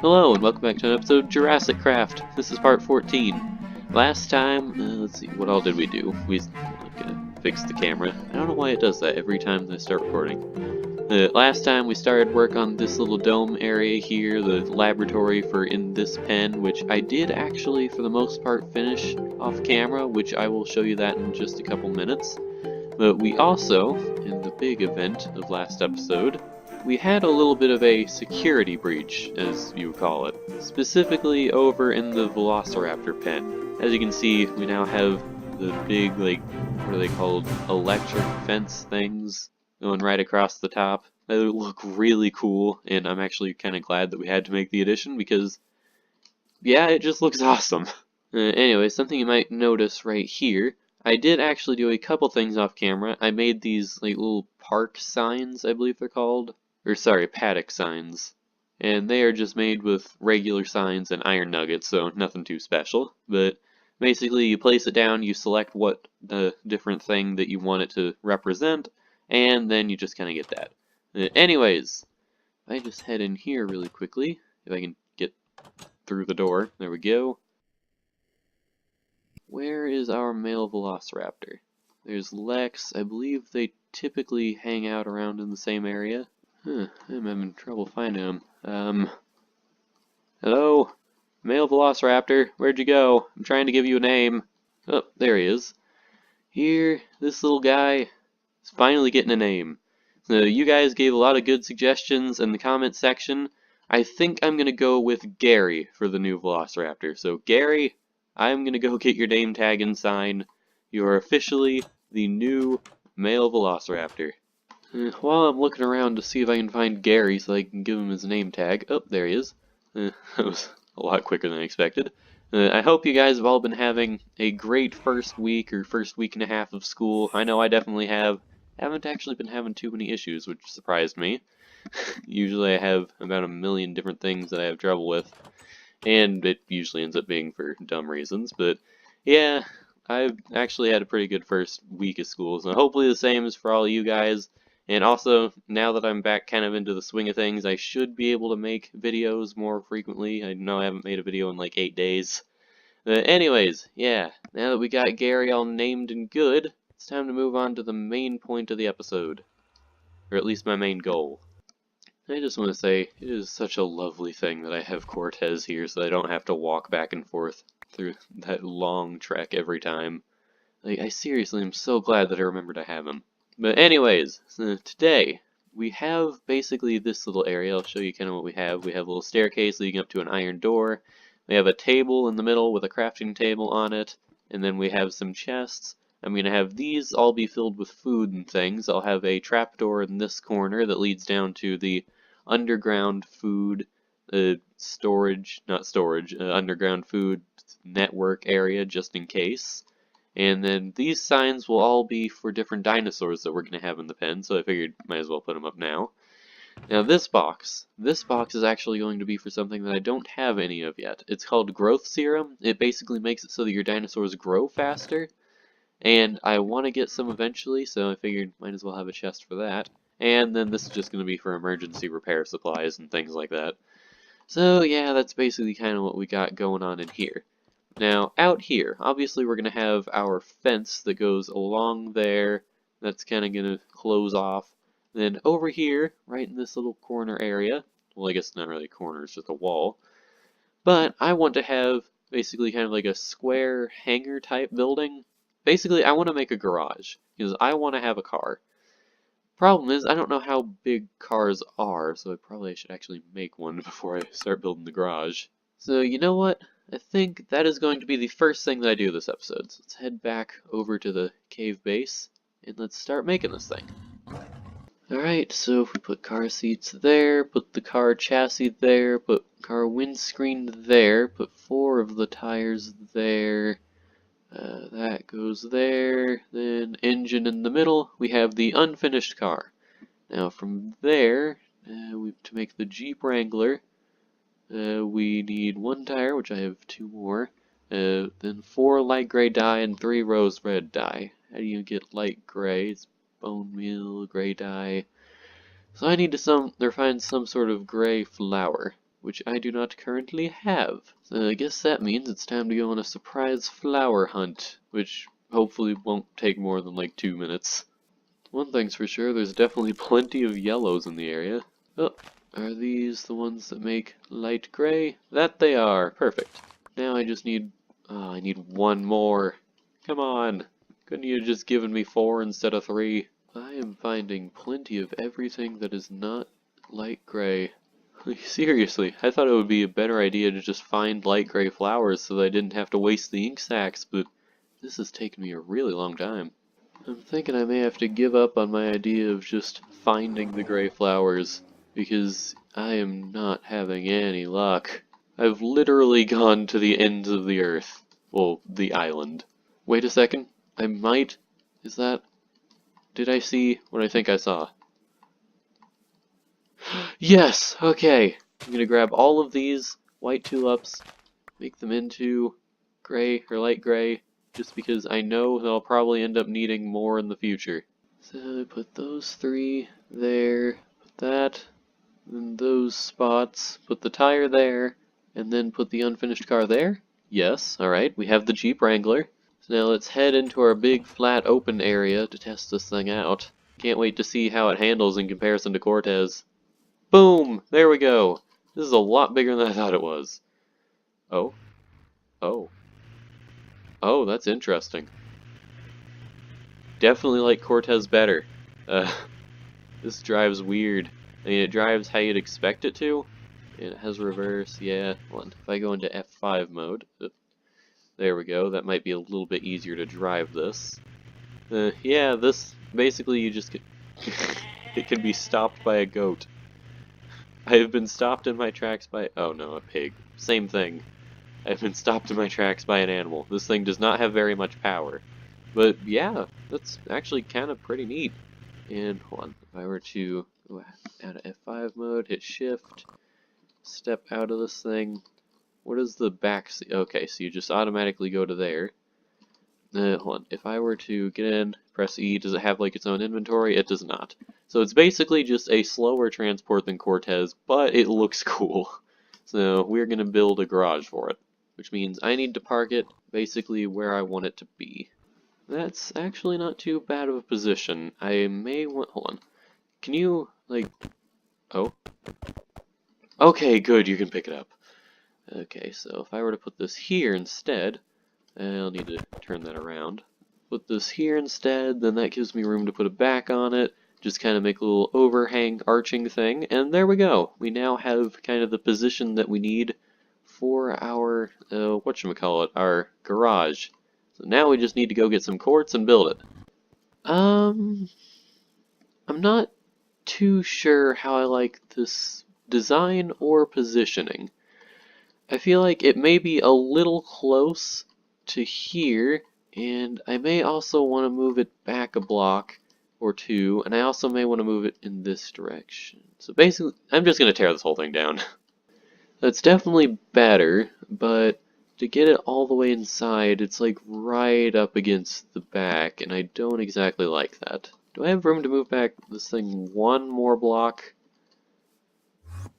Hello and welcome back to an episode of Jurassicraft. This is part 14. Last time, let's see, what all did we do? We fixed the camera. I don't know why it does that every time I start recording. Last time we started work on this little dome area here, the laboratory for in this pen, which I did actually, for the most part, finish off camera, which I will show you that in just a couple minutes. But we also, in the big event of last episode, we had a little bit of a security breach, as you would call it, specifically over in the Velociraptor pen. As you can see, we now have the big, what are they called, electric fence things going right across the top. They look really cool, and I'm actually kind of glad that we had to make the addition because, yeah, it just looks awesome. Anyway, something you might notice right here, I did actually do a couple things off camera. I made these little park signs, I believe they're called. Or sorry, paddock signs. And they are just made with regular signs and iron nuggets, so nothing too special. But basically you place it down, you select what the different thing that you want it to represent, and then you just kind of get that. Anyways, if I just head in here really quickly, if I can get through the door, there we go. Where is our male velociraptor? There's Lex. I believe they typically hang out around in the same area. I'm having trouble finding him. Hello? Male velociraptor, where'd you go? I'm trying to give you a name. Oh, there he is. Here, this little guy is finally getting a name. So you guys gave a lot of good suggestions in the comment section. I think I'm gonna go with Gary for the new velociraptor. So Gary, I'm gonna go get your name tag and sign. You are officially the new male velociraptor. While I'm looking around to see if I can find Gary so I can give him his name tag. Oh, there he is. That was a lot quicker than I expected. I hope you guys have all been having a great first week or first week and a half of school. I know I definitely have. I haven't actually been having too many issues, which surprised me. Usually I have about a million different things that I have trouble with, and it usually ends up being for dumb reasons, but yeah, I've actually had a pretty good first week of school, so hopefully the same is for all of you guys. And also, now that I'm back kind of into the swing of things, I should be able to make videos more frequently. I know I haven't made a video in like 8 days. Anyways, yeah, now that we got Gary all named and good, it's time to move on to the main point of the episode. Or at least my main goal. I just want to say, it is such a lovely thing that I have Cortez here so I don't have to walk back and forth through that long trek every time. I seriously am so glad that I remembered to have him. But anyways, so today, we have basically this little area. I'll show you kind of what we have. We have a little staircase leading up to an iron door. We have a table in the middle with a crafting table on it. And then we have some chests. I'm going to have these all be filled with food and things. I'll have a trapdoor in this corner that leads down to the underground food underground food network area just in case. And then these signs will all be for different dinosaurs that we're going to have in the pen, so I figured might as well put them up now. Now this box is actually going to be for something that I don't have any of yet. It's called Growth Serum. It basically makes it so that your dinosaurs grow faster, and I want to get some eventually, so I figured might as well have a chest for that. And then this is just going to be for emergency repair supplies and things like that. So yeah, that's basically kind of what we got going on in here. Now, out here, obviously we're going to have our fence that goes along there. That's kind of going to close off. Then over here, right in this little corner area, well, I guess not really a corner, it's just a wall. But I want to have basically kind of like a square hangar type building. Basically, I want to make a garage, because I want to have a car. Problem is, I don't know how big cars are, so I probably should actually make one before I start building the garage. So, you know what? I think that is going to be the first thing that I do this episode. So let's head back over to the cave base, and let's start making this thing. Alright, so if we put car seats there, put the car chassis there, put car windscreen there, put 4 of the tires there, that goes there, then engine in the middle, we have the unfinished car. Now from there, to make the Jeep Wrangler, we need 1 tire, which I have 2 more, then 4 light gray dye and 3 rose red dye. How do you get light gray? It's bone meal, gray dye. So I need to find some sort of gray flour, which I do not currently have. So I guess that means it's time to go on a surprise flower hunt, which hopefully won't take more than like 2 minutes. One thing's for sure, there's definitely plenty of yellows in the area. Oh, are these the ones that make light gray? That they are! Perfect. Now I just need... oh, I need one more. Come on! Couldn't you have just given me 4 instead of 3? I am finding plenty of everything that is not light gray. Seriously, I thought it would be a better idea to just find light gray flowers so that I didn't have to waste the ink sacs, but this has taken me a really long time. I'm thinking I may have to give up on my idea of just finding the gray flowers, because I am not having any luck. I've literally gone to the ends of the earth. Well, the island. Wait a second. I might... is that... did I see what I think I saw? Yes! Okay! I'm gonna grab all of these white tulips, make them into gray or light gray, just because I know that I'll probably end up needing more in the future. So I put those 3 there, put that, and those spots, put the tire there, and then put the unfinished car there? Yes, alright, we have the Jeep Wrangler. So now let's head into our big flat open area to test this thing out. Can't wait to see how it handles in comparison to Cortez. Boom! There we go! This is a lot bigger than I thought it was. Oh. Oh. Oh, that's interesting. Definitely like Cortez better. This drives weird. I mean, it drives how you'd expect it to. And it has reverse, yeah. Hold on. If I go into F5 mode, there we go. That might be a little bit easier to drive this. Yeah, this, basically you just get, it can be stopped by a goat. I have been stopped in my tracks by, oh no, a pig. Same thing. I've been stopped in my tracks by an animal. This thing does not have very much power. But yeah, that's actually kind of pretty neat. And hold on, if I were to go out of F5 mode, hit shift, step out of this thing, what is the back seat? Okay, so you just automatically go to there. Hold on, if I were to get in, press E, does it have like its own inventory? It does not. So it's basically just a slower transport than Cortez, but it looks cool. So we're going to build a garage for it, which means I need to park it basically where I want it to be. That's actually not too bad of a position. I may want... hold on. Can you, like... oh. Okay, good, you can pick it up. Okay, so if I were to put this here instead, I'll need to turn that around. Put this here instead, then that gives me room to put it back on it. Just kind of make a little overhang arching thing, and there we go. We now have kind of the position that we need for our, whatchamacallit, our garage. So now we just need to go get some quartz and build it. I'm not too sure how I like this design or positioning. I feel like it may be a little close to here, and I may also want to move it back a block or 2, and I also may want to move it in this direction. So basically, I'm just going to tear this whole thing down. That's definitely better, but to get it all the way inside, it's like right up against the back, and I don't exactly like that. Do I have room to move back this thing 1 more block?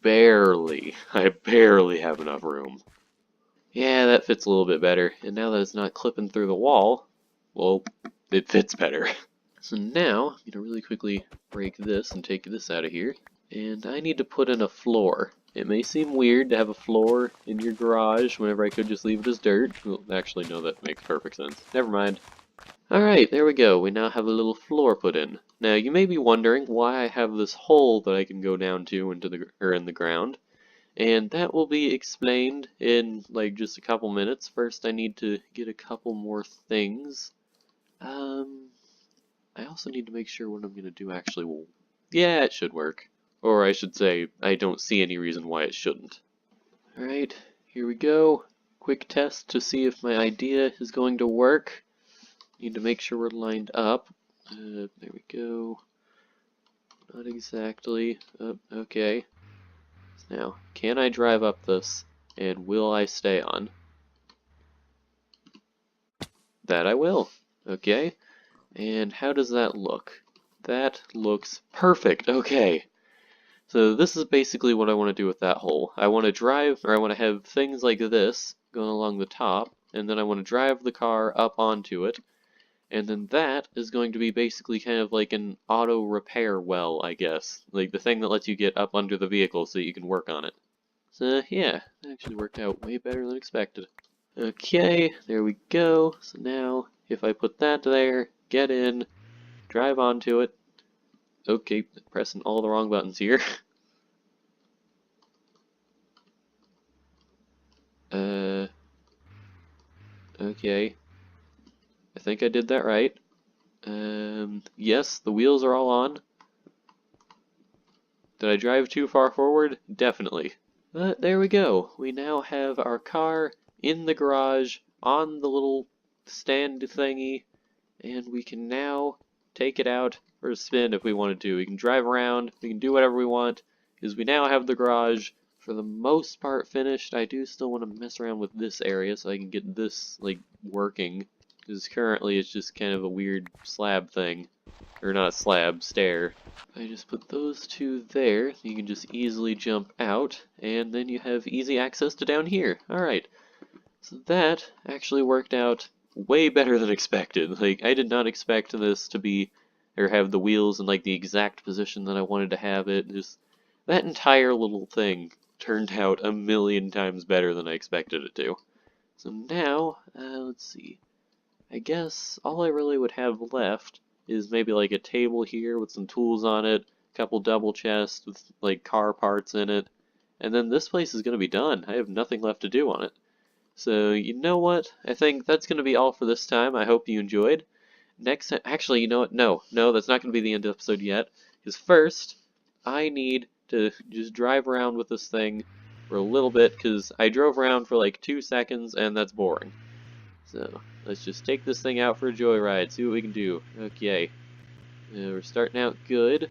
Barely. I barely have enough room. Yeah, that fits a little bit better, and now that it's not clipping through the wall, well, it fits better. So now, I'm going to really quickly break this and take this out of here, and I need to put in a floor. It may seem weird to have a floor in your garage whenever I could just leave it as dirt. Well, actually, no, that makes perfect sense. Never mind. Alright, there we go. We now have a little floor put in. Now, you may be wondering why I have this hole that I can go down to into the ground. And that will be explained in, like, just a couple minutes. First, I need to get a couple more things. I also need to make sure what I'm going to do actually will... yeah, it should work. Or I should say, I don't see any reason why it shouldn't. Alright, here we go. Quick test to see if my idea is going to work. Need to make sure we're lined up. There we go. Not exactly. Okay. Now, can I drive up this, and will I stay on? That I will. Okay. And how does that look? That looks perfect. Okay. So this is basically what I want to do with that hole. I want to drive, or I want to have things like this going along the top, and then I want to drive the car up onto it, and then that is going to be basically kind of like an auto repair well, I guess. Like the thing that lets you get up under the vehicle so you can work on it. So yeah, that actually worked out way better than expected. Okay, there we go. So now, if I put that there, get in, drive onto it. Okay, pressing all the wrong buttons here. Okay. I think I did that right. Yes, the wheels are all on. Did I drive too far forward? Definitely. But there we go. We now have our car in the garage on the little stand thingy, and we can now take it out for a spin if we wanted to. We can drive around, we can do whatever we want, because we now have the garage for the most part finished. I do still want to mess around with this area so I can get this, like, working, because currently it's just kind of a weird slab thing. Or not a slab, stair. I just put those two there, you can just easily jump out, and then you have easy access to down here. Alright, so that actually worked out way better than expected. Like, I did not expect this to be, or have the wheels in like the exact position that I wanted to have it. Just, that entire little thing turned out a million times better than I expected it to. So now, let's see. I guess all I really would have left is maybe like a table here with some tools on it, a couple double chests with like car parts in it, and then this place is going to be done. I have nothing left to do on it. So, you know what? I think that's going to be all for this time. I hope you enjoyed. Next time, actually, you know what? No, that's not going to be the end of the episode yet. Because first, I need to just drive around with this thing for a little bit, because I drove around for like 2 seconds, and that's boring. So, let's just take this thing out for a joyride, see what we can do. Okay. We're starting out good.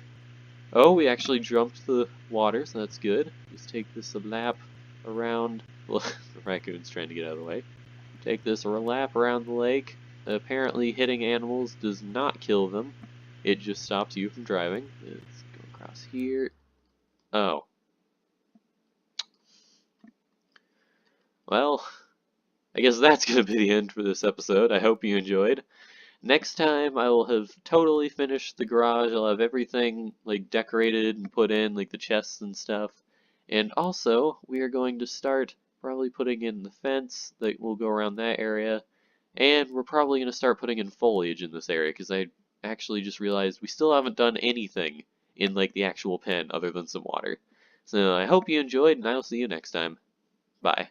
Oh, we actually jumped the water, so that's good. Just take this a lap around. Well, the raccoon's trying to get out of the way. Take this a lap around the lake. Apparently hitting animals does not kill them. It just stops you from driving. Let's go across here. Oh. Well, I guess that's going to be the end for this episode. I hope you enjoyed. Next time I will have totally finished the garage. I'll have everything like decorated and put in, like the chests and stuff. And also, we are going to start probably putting in the fence that will go around that area. And we're probably going to start putting in foliage in this area, because I actually just realized we still haven't done anything in like the actual pen other than some water. So I hope you enjoyed, and I'll see you next time. Bye.